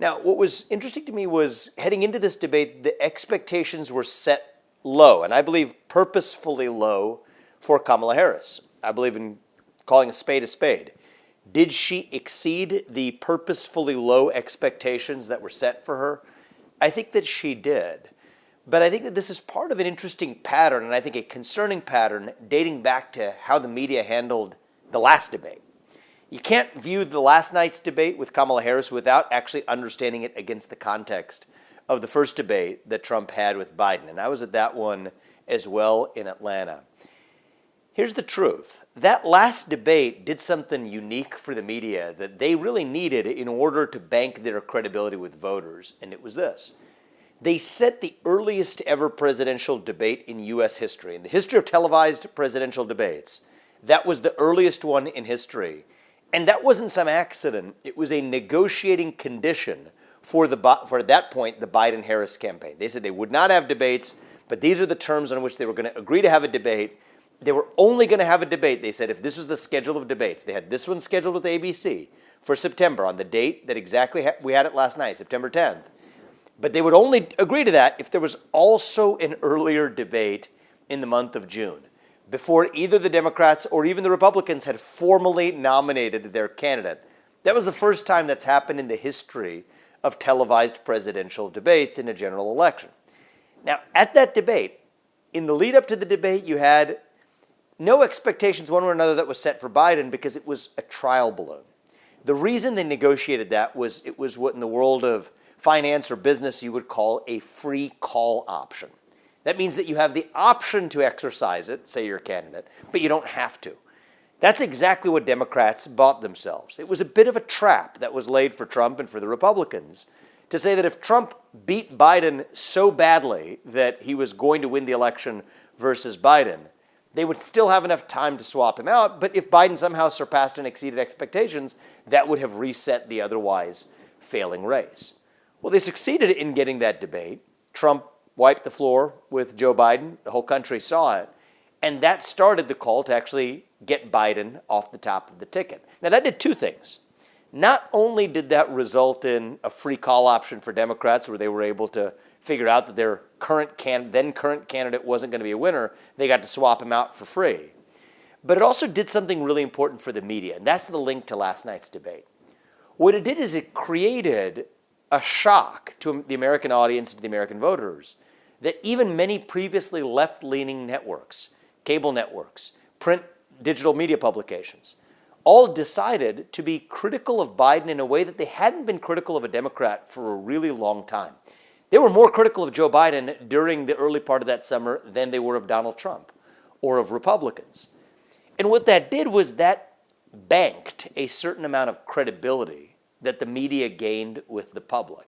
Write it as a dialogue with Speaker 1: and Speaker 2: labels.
Speaker 1: Now, what was interesting to me was heading into this debate, the expectations were set low, and I believe purposefully low for Kamala Harris. I believe in calling a spade a spade. Did she exceed the purposefully low expectations that were set for her? I think that she did. But I think that this is part of an interesting pattern, and I think a concerning pattern dating back to how the media handled the last debate. You can't view the last night's debate with Kamala Harris without actually understanding it against the context of the first debate that Trump had with Biden. And I was at that one as well in Atlanta. Here's the truth. That last debate did something unique for the media that they really needed in order to bank their credibility with voters, and it was this. They set the earliest ever presidential debate in U.S. history. In the history of televised presidential debates, that was the earliest one in history. And that wasn't some accident. It was a negotiating condition for at that point, the Biden-Harris campaign. They said they would not have debates, but these are the terms on which they were going to agree to have a debate. They were only going to have a debate, they said, if this was the schedule of debates. They had this one scheduled with ABC for September on the date that exactly we had it last night, September 10th. But they would only agree to that if there was also an earlier debate in the month of June, before either the Democrats or even the Republicans had formally nominated their candidate. That was the first time that's happened in the history of televised presidential debates in a general election. Now, at that debate, in the lead up to the debate, you had no expectations one way or another that was set for Biden because it was a trial balloon. The reason they negotiated that was it was what in the world of finance or business you would call a free call option. That means that you have the option to exercise it, say you're a candidate, but you don't have to. That's exactly what Democrats bought themselves. It was a bit of a trap that was laid for Trump and for the Republicans to say that if Trump beat Biden so badly that he was going to win the election versus Biden, they would still have enough time to swap him out, but if Biden somehow surpassed and exceeded expectations, that would have reset the otherwise failing race. Well, they succeeded in getting that debate. Trump wiped the floor with Joe Biden. The whole country saw it. And that started the call to actually get Biden off the top of the ticket. Now, that did two things. Not only did that result in a free call option for Democrats where they were able to figure out that their then current candidate wasn't going to be a winner, they got to swap him out for free. But it also did something really important for the media, and that's the link to last night's debate. What it did is it created a shock to the American audience, to the American voters, that even many previously left-leaning networks, cable networks, print digital media publications, all decided to be critical of Biden in a way that they hadn't been critical of a Democrat for a really long time. They were more critical of Joe Biden during the early part of that summer than they were of Donald Trump or of Republicans. And what that did was that banked a certain amount of credibility that the media gained with the public.